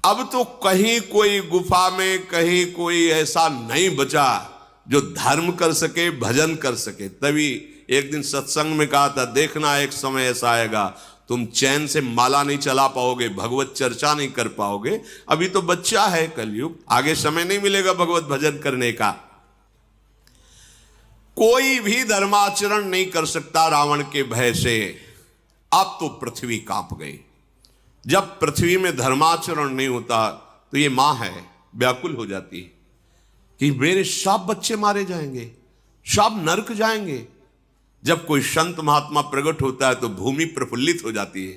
अब तो कहीं कोई गुफा में कहीं कोई ऐसा नहीं बचा जो धर्म कर सके, भजन कर सके। तभी एक दिन सत्संग में कहा था, देखना एक समय ऐसा आएगा तुम चैन से माला नहीं चला पाओगे, भगवत चर्चा नहीं कर पाओगे। अभी तो बच्चा है कलयुग, आगे समय नहीं मिलेगा भगवत भजन करने का। कोई भी धर्माचरण नहीं कर सकता रावण के भय से। अब तो पृथ्वी कांप गई। जब पृथ्वी में धर्माचरण नहीं होता तो ये मां है व्याकुल हो जाती है कि मेरे सब बच्चे मारे जाएंगे, सब नरक जाएंगे। जब कोई संत महात्मा प्रकट होता है तो भूमि प्रफुल्लित हो जाती है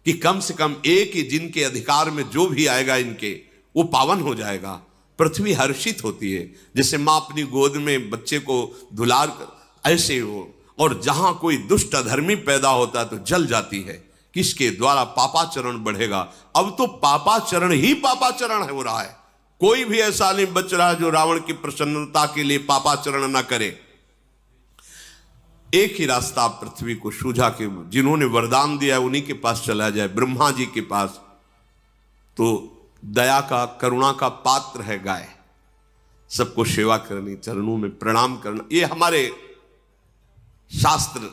कि कम से कम एक ही जिनके अधिकार में जो भी आएगा इनके, वो पावन हो जाएगा। पृथ्वी हर्षित होती है, जैसे मां अपनी गोद में बच्चे को दुलार कर, ऐसे हो। और जहां कोई दुष्ट अधर्मी पैदा होता है तो जल जाती है, किसके द्वारा पापाचरण बढ़ेगा। अब तो पापाचरण ही पापाचरण हो रहा है। कोई भी ऐसा नहीं बच रहा जो रावण की प्रसन्नता के लिए पापाचरण ना करे। एक ही रास्ता पृथ्वी को सूझा कि जिन्होंने वरदान दिया है उन्हीं के पास चला जाए, ब्रह्मा जी के पास। तो दया का, करुणा का पात्र है गाय, सबको सेवा करनी, चरणों में प्रणाम करना, ये हमारे शास्त्र।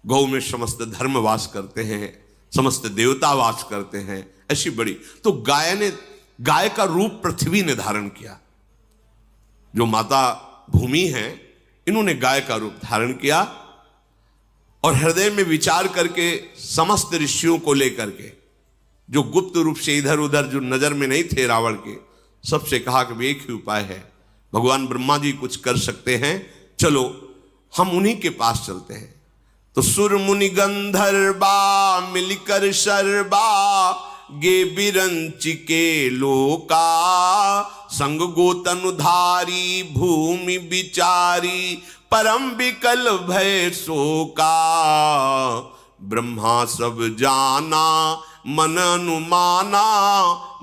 गौ में समस्त धर्म वास करते हैं, समस्त देवता वास करते हैं, ऐसी बड़ी। तो गाय का रूप पृथ्वी ने धारण किया। जो माता भूमि है, इन्होंने गाय का रूप धारण किया और हृदय में विचार करके समस्त ऋषियों को लेकर के, जो गुप्त रूप से इधर उधर जो नजर में नहीं थे रावण के, सबसे कहा कि एक ही उपाय है, भगवान ब्रह्मा जी कुछ कर सकते हैं, चलो हम उन्हीं के पास चलते हैं। तो सुर मुनि गंधर्वा मिलकर शर्बा गे बिरंच के लोका, संग गोतनुधारी भूमि विचारी परम विकल भय शोका। ब्रह्मा सब जाना मन अनुमाना,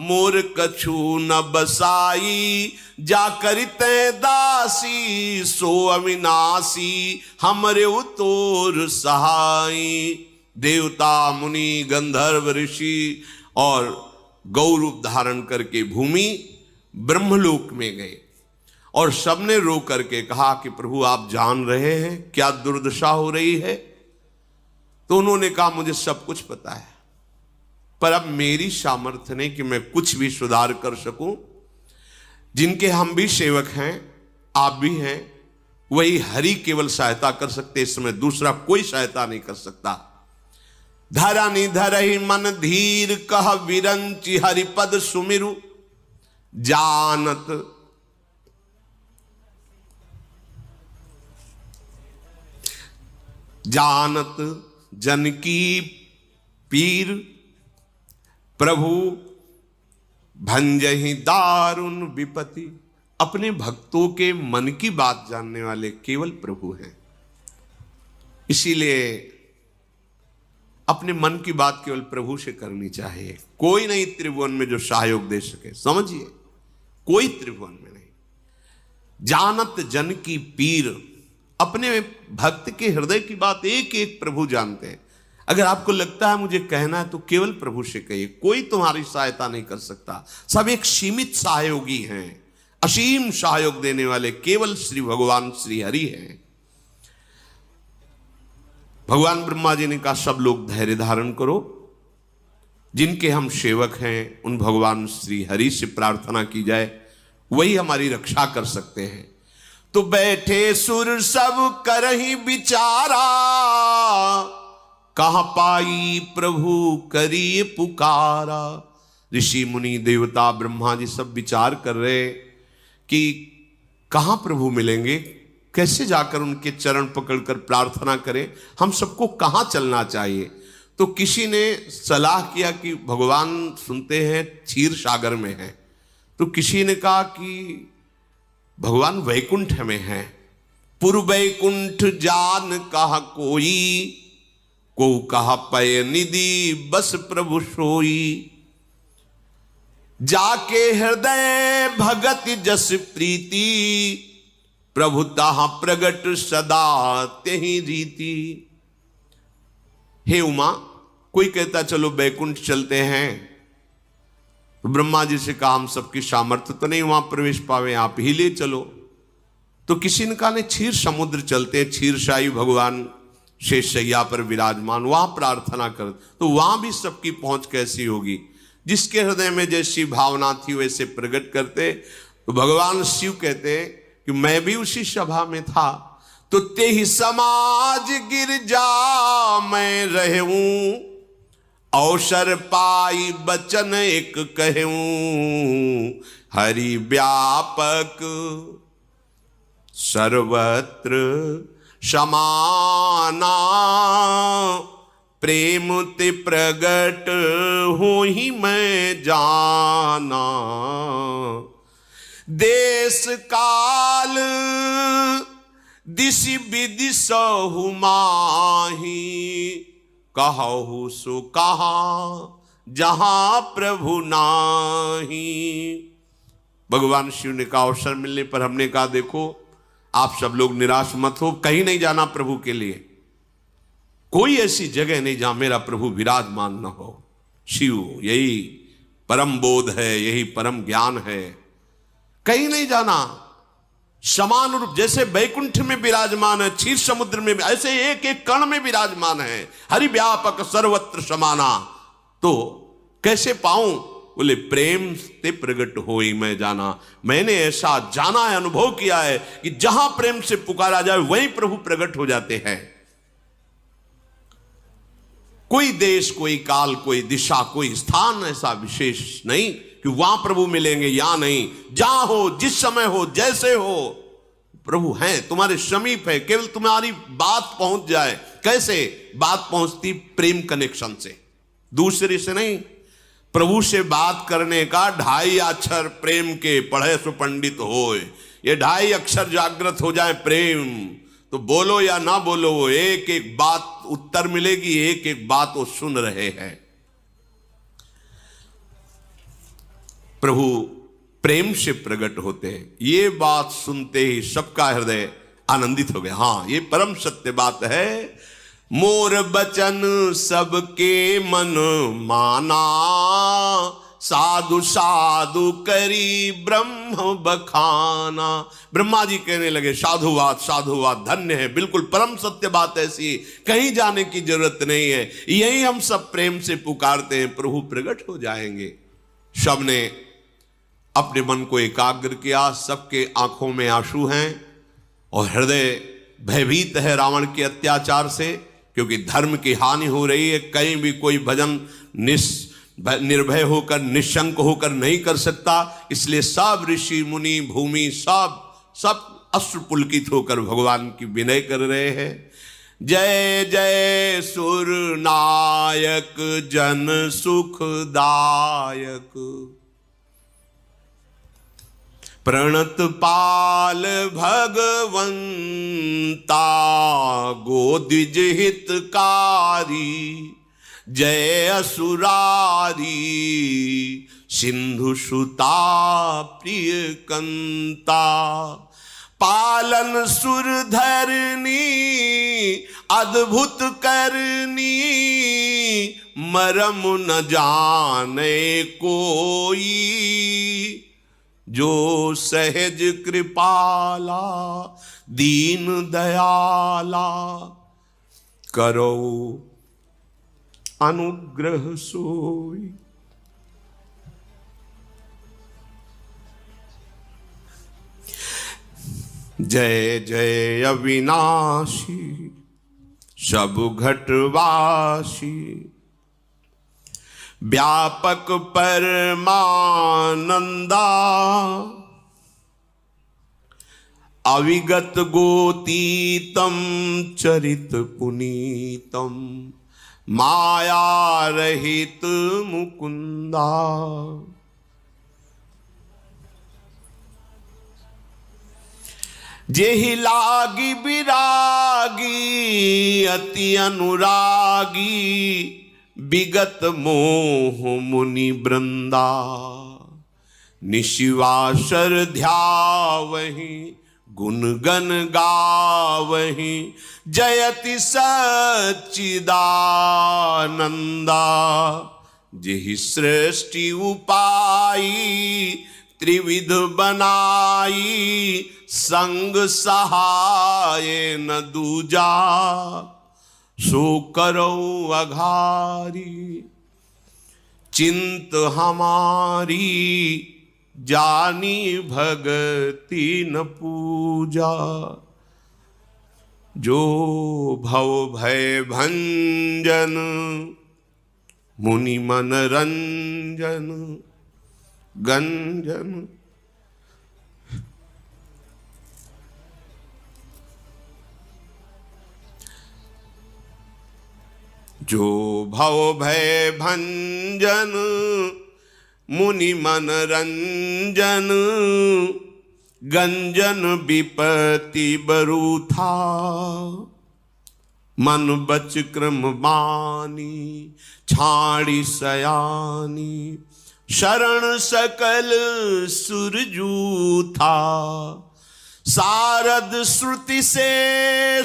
मोर कछु न बसाई, जा करिते दासी सो अविनाशी, हमरे उतोर सहाई। देवता मुनि गंधर्व ऋषि और गौ रूप धारण करके भूमि ब्रह्मलोक में गए और सबने रो करके कहा कि प्रभु आप जान रहे हैं क्या दुर्दशा हो रही है। तो उन्होंने कहा मुझे सब कुछ पता है, पर अब मेरी सामर्थ्य नहीं कि मैं कुछ भी सुधार कर सकूं। जिनके हम भी सेवक हैं, आप भी हैं, वही हरि केवल सहायता कर सकते, इस समय दूसरा कोई सहायता नहीं कर सकता। धरनी धरहि मन धीर कह विरंचि हरिपद सुमिरु, जानत जन की पीर, प्रभु भंजहि दारुण विपत्ति। अपने भक्तों के मन की बात जानने वाले केवल प्रभु हैं। इसीलिए अपने मन की बात केवल प्रभु से करनी चाहिए। कोई नहीं त्रिभुवन में जो सहयोग दे सके, समझिए, कोई त्रिभुवन में नहीं। जानत जन की पीर, अपने भक्त के हृदय की बात एक एक प्रभु जानते हैं। अगर आपको लगता है मुझे कहना है तो केवल प्रभु से कहिए, कोई तुम्हारी सहायता नहीं कर सकता। सब एक सीमित सहयोगी हैं, असीम सहयोग देने वाले केवल श्री भगवान श्री हरि हैं। भगवान ब्रह्मा जी ने कहा सब लोग धैर्य धारण करो, जिनके हम सेवक हैं उन भगवान श्री हरि से प्रार्थना की जाए, वही हमारी रक्षा कर सकते हैं। तो बैठे सुर सब करहि विचारा, कहां पाई प्रभु करिए पुकारा। ऋषि मुनि देवता ब्रह्मा जी सब विचार कर रहे कि कहां प्रभु मिलेंगे, कैसे जाकर उनके चरण पकड़कर प्रार्थना करें, हम सबको कहां चलना चाहिए। तो किसी ने सलाह किया कि भगवान सुनते हैं क्षीर सागर में हैं, तो किसी ने कहा कि भगवान वैकुंठ में हैं। पुर वैकुंठ जान कहा कोई, को कहा पय निधि बस प्रभु सोई। जाके हृदय भगत जस प्रीति, प्रभु ताहा प्रगट सदा तेहि रीति। हे उमा, कोई कहता चलो बैकुंठ चलते हैं, तो ब्रह्मा जी से कहा हम सबकी सामर्थ्य तो नहीं वहां प्रवेश पावे, आप ही ले चलो। तो किसी ने कहा नहीं, क्षीर समुद्र चलते हैं, क्षीरशाही भगवान शेषशैया पर विराजमान, वहां प्रार्थना कर। तो वहां भी सबकी पहुंच कैसी होगी? जिसके हृदय में जैसी भावना थी वैसे प्रकट करते। तो भगवान शिव कहते हैं कि मैं भी उसी सभा में था, तो ते ही समाज गिरजा मैं रहूं, अवसर पाई बचन एक कहूं, हरि व्यापक सर्वत्र समाना, प्रेम ते प्रगट हो ही मैं जाना, देश काल दिशि विदिशहु माही, कहु सो कहा जहां प्रभु नाही। भगवान शिव ने कहा अवसर मिलने पर हमने कहा देखो आप सब लोग निराश मत हो, कहीं नहीं जाना प्रभु के लिए, कोई ऐसी जगह नहीं जहां मेरा प्रभु विराजमान न हो। शिव यही परम बोध है, यही परम ज्ञान है, कहीं नहीं जाना। समान रूप जैसे बैकुंठ में विराजमान है, क्षीर समुद्र में ऐसे एक एक कण में विराजमान है, हरि व्यापक सर्वत्र समाना। तो कैसे पाऊं? बोले प्रेम से प्रकट हो ही मैं जाना। मैंने ऐसा जाना है, अनुभव किया है कि जहां प्रेम से पुकारा जाए वहीं प्रभु प्रकट हो जाते हैं। कोई देश, कोई काल, कोई दिशा, कोई स्थान ऐसा विशेष नहीं कि वहां प्रभु मिलेंगे या नहीं। जहां हो, जिस समय हो, जैसे हो, प्रभु हैं, तुम्हारे समीप है, केवल तुम्हारी बात पहुंच जाए। कैसे बात पहुंचती? प्रेम कनेक्शन से, दूसरे से नहीं। प्रभु से बात करने का 2.5 अक्षर प्रेम के पढ़े सो पंडित होए, ये 2.5 अक्षर जागृत हो जाए प्रेम, तो बोलो या ना बोलो वो एक एक बात उत्तर मिलेगी, एक एक बात वो सुन रहे हैं। प्रभु प्रेम से प्रकट होते हैं। ये बात सुनते ही सबका हृदय आनंदित हो गया। हाँ, ये परम सत्य बात है। मोर बचन सबके मन माना, साधु साधु करी ब्रह्म बखाना। ब्रह्मा जी कहने लगे साधुवाद साधुवाद, धन्य है, बिल्कुल परम सत्य बात ऐसी, कहीं जाने की जरूरत नहीं है, यही हम सब प्रेम से पुकारते हैं, प्रभु प्रकट हो जाएंगे। सबने अपने मन को एकाग्र किया, सबके आंखों में आंसू हैं और हृदय भयभीत है रावण के अत्याचार से, क्योंकि धर्म की हानि हो रही है। कहीं भी कोई भजन निर्भय होकर, निशंक होकर नहीं कर सकता। इसलिए सब ऋषि मुनि भूमि सब अश्रु पुलकित होकर भगवान की विनय कर रहे हैं। जय जय सुर नायक जन सुखदायक, प्रणत पाल भगवंता गोद्विज हितकारी, जय असुरारी सिंधु सुता प्रिय कंता, पालन सुर धरनी अद्भुत करनी, मरम न जाने कोई, जो सहज कृपाला दीन दयाला, करो अनुग्रह सोई। जय जय अविनाशी सब घटवासी, व्यापक परमानंदा, अविगत गोतीतम चरित पुनीतम, माया रहित मुकुंदा। जेहि लागी विरागी अति अनुरागी, विगत मोह मुनि वृंदा, निशिवासर ध्यावहि गुण गण गावहि, जयति सच्चिदानंदा। जेहि सृष्टि उपाय त्रिविध बनाई, संग सहाय न दूजा, सो करो अघारी। चिंत हमारी जानी भगति न पूजा, जो भव भय भंजन, मुनि मन रंजन गंजन। जो भव भय भंजन, मुनि मन रंजन गंजन विपत्ति बरूथा। मन बच क्रम बानी, छाड़ी सयानी, शरण सकल सुरजू था। सारद श्रुति से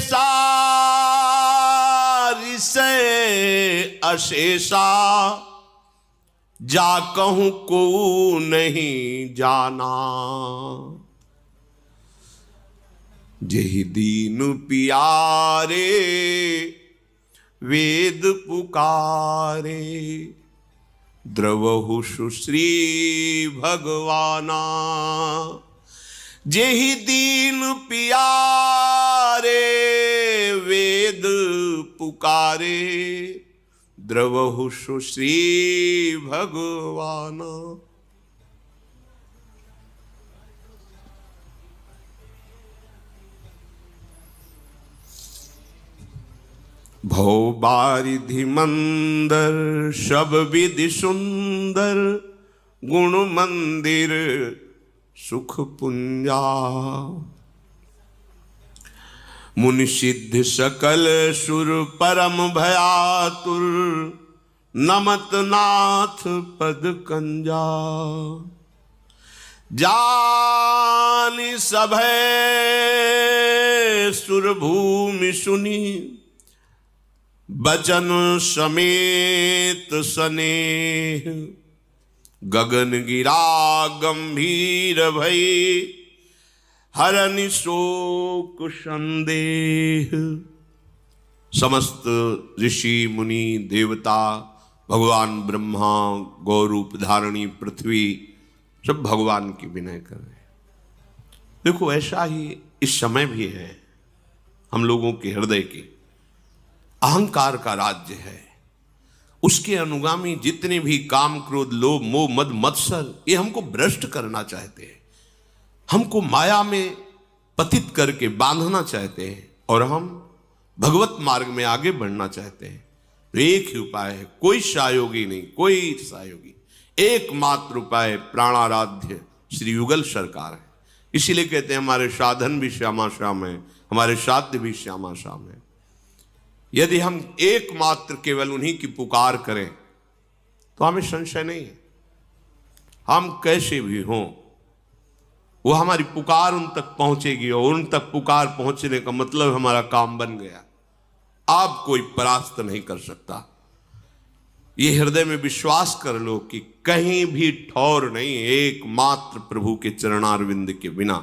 सारि से अशेषा, जा कहूं को नहीं जाना। जेहि दीन पियारे, वेद पुकारे, द्रवहु सुश्री भगवाना। जेहि दीन पियारे, वेद पुकारे, द्रवहु सुश्री भगवाना। भव बारिधि मंदर, शब विधि सुंदर, गुण मंदिर सुख पुंजा। मुनि सिद्ध सकल सुर, परम भयातुर, नमत नाथ पद कंजा। जानि सभय सुर भूमि सुनी, बचन समेत स्नेह। गगन गिरा गंभीर भई, हरनि शोक संदेह। समस्त ऋषि मुनि देवता, भगवान ब्रह्मा, गौरूप धारणी पृथ्वी, सब भगवान की विनय कर रहे हैं। देखो ऐसा ही इस समय भी है। हम लोगों के हृदय के अहंकार का राज्य है। उसके अनुगामी जितने भी काम क्रोध लोभ मोह मद मत्सर, ये हमको भ्रष्ट करना चाहते हैं, हमको माया में पतित करके बांधना चाहते हैं, और हम भगवत मार्ग में आगे बढ़ना चाहते हैं। तो एक ही उपाय है, कोई सहयोगी नहीं, कोई सहयोगी, एकमात्र उपाय प्राणाराध्य श्री युगल सरकार है। इसीलिए कहते हैं हमारे साधन भी श्यामा श्याम है, हमारे साध्य भी श्यामा श्याम है। यदि हम एकमात्र केवल उन्हीं की पुकार करें तो हमें संशय नहीं है, हम कैसे भी हों वो हमारी पुकार उन तक पहुंचेगी, और उन तक पुकार पहुंचने का मतलब हमारा काम बन गया। आप कोई परास्त नहीं कर सकता। ये हृदय में विश्वास कर लो कि कहीं भी ठौर नहीं, एकमात्र प्रभु के चरणारविंद के बिना